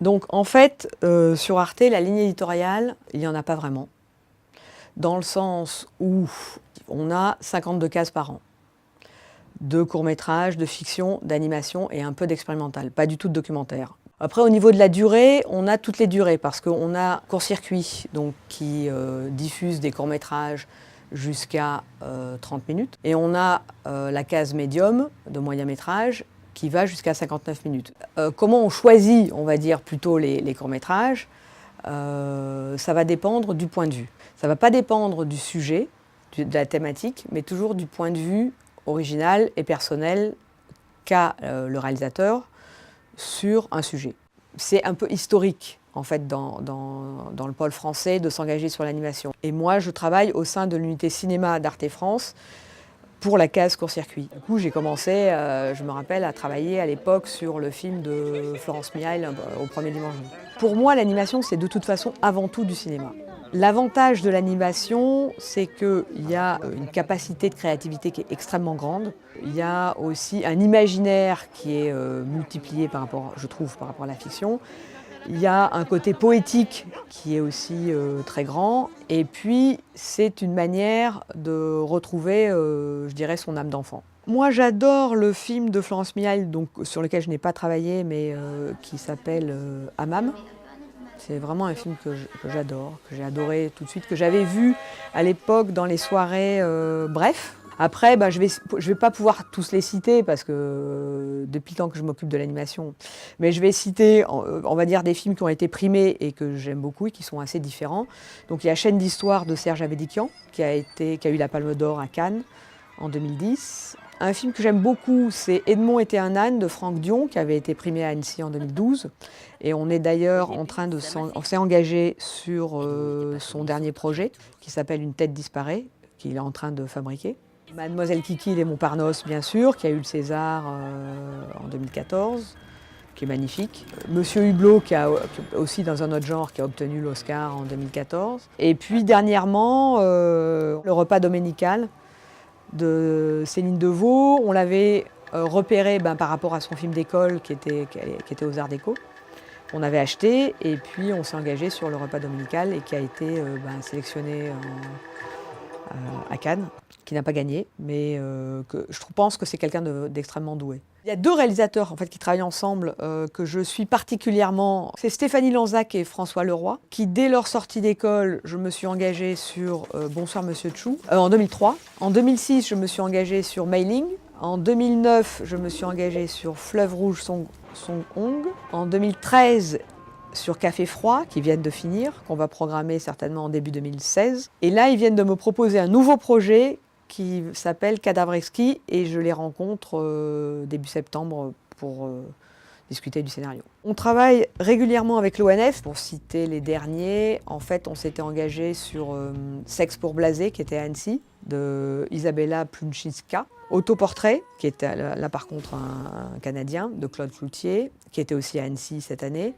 Donc en fait, sur Arte, la ligne éditoriale, il n'y en a pas vraiment. Dans le sens où on a 52 cases par an. De courts-métrages, de fiction, d'animation et un peu d'expérimental, pas du tout de documentaire. Après, au niveau de la durée, on a toutes les durées parce qu'on a Court-Circuit donc, qui diffuse des courts-métrages jusqu'à 30 minutes. Et on a la case médium de moyen-métrage qui va jusqu'à 59 minutes. Comment on choisit, on va dire, plutôt les courts-métrages ça va dépendre du point de vue. Ça ne va pas dépendre du sujet, de la thématique, mais toujours du point de vue original et personnel qu'a le réalisateur sur un sujet. C'est un peu historique, en fait, dans le pôle français, de s'engager sur l'animation. Et moi, je travaille au sein de l'unité cinéma d'Arte France pour la case court-circuit. Du coup, j'ai commencé, je me rappelle, à travailler à l'époque sur le film de Florence Miaille, Au premier dimanche d'août. Pour moi, l'animation, c'est de toute façon avant tout du cinéma. L'avantage de l'animation, c'est qu'il y a une capacité de créativité qui est extrêmement grande. Il y a aussi un imaginaire qui est multiplié par rapport, je trouve, par rapport à la fiction. Il y a un côté poétique qui est aussi très grand. Et puis, c'est une manière de retrouver, je dirais, son âme d'enfant. Moi, j'adore le film de Florence Miaille, donc, sur lequel je n'ai pas travaillé, mais qui s'appelle Hammam. C'est vraiment un film que j'adore, que j'ai adoré tout de suite, que j'avais vu à l'époque dans les soirées Bref. Après, je vais pas pouvoir tous les citer parce que depuis le temps que je m'occupe de l'animation, mais je vais citer, on va dire, des films qui ont été primés et que j'aime beaucoup et qui sont assez différents. Donc il y a Chaîne d'histoire de Serge Abédikian qui a eu la Palme d'Or à Cannes en 2010. Un film que j'aime beaucoup, c'est Edmond était un âne de Franck Dion, qui avait été primé à Annecy en 2012. Et on est d'ailleurs en train de s'est engagé sur son dernier projet, qui s'appelle Une tête disparaît, qu'il est en train de fabriquer. Mademoiselle Kiki des Montparnasse, bien sûr, qui a eu le César en 2014, qui est magnifique. Monsieur Hublot, qui a aussi dans un autre genre, qui a obtenu l'Oscar en 2014. Et puis dernièrement, Le repas dominical de Céline Devaux. On l'avait repéré par rapport à son film d'école qui était aux Arts Déco. On avait acheté et puis on s'est engagé sur Le repas dominical et qui a été sélectionné à Cannes, qui n'a pas gagné, mais je pense que c'est quelqu'un d'extrêmement doué. Il y a deux réalisateurs en fait, qui travaillent ensemble que je suis particulièrement. C'est Stéphanie Lanzac et François Leroy, qui dès leur sortie d'école, je me suis engagée sur Bonsoir Monsieur Chou, en 2003. En 2006, je me suis engagée sur Mailing. En 2009, je me suis engagée sur Fleuve Rouge Song Hong. En 2013, sur Café Froid, qui viennent de finir, qu'on va programmer certainement en début 2016. Et là, ils viennent de me proposer un nouveau projet qui s'appelle Cadavre exquis et je les rencontre début septembre pour discuter du scénario. On travaille régulièrement avec l'ONF. Pour citer les derniers, en fait, on s'était engagé sur Sexe pour Blasé, qui était à Annecy, de Isabella Plunczynska. Autoportrait, qui était là par contre un Canadien, de Claude Cloutier, qui était aussi à Annecy cette année.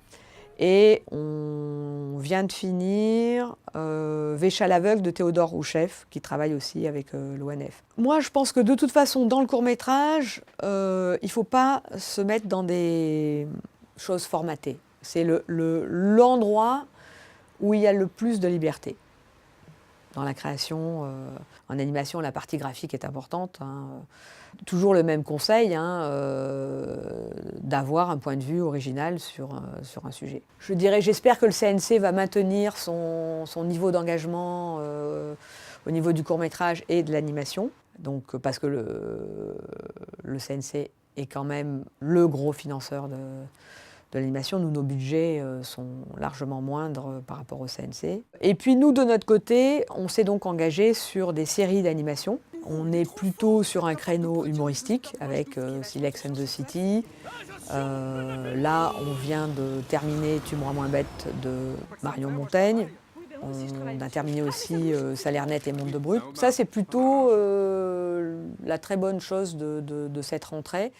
Et on vient de finir Vécha l'aveugle de Théodore Rouchef, qui travaille aussi avec l'ONF. Moi, je pense que de toute façon, dans le court-métrage, il ne faut pas se mettre dans des choses formatées. C'est l'endroit où il y a le plus de liberté. Dans la création, en animation, la partie graphique est importante. Toujours le même conseil, d'avoir un point de vue original sur un sujet. Je dirais, j'espère que le CNC va maintenir son niveau d'engagement au niveau du court-métrage et de l'animation. Donc, parce que le CNC est quand même le gros financeur de l'animation. Nous, nos budgets sont largement moindres par rapport au CNC. Et puis nous, de notre côté, on s'est donc engagé sur des séries d'animation. On est plutôt sur un créneau humoristique avec Silex and the City. Là, on vient de terminer Tu me rends moins bête de Marion Montaigne. On a terminé aussi Salaire net et Monde de Brut. Ça, c'est plutôt la très bonne chose de cette rentrée.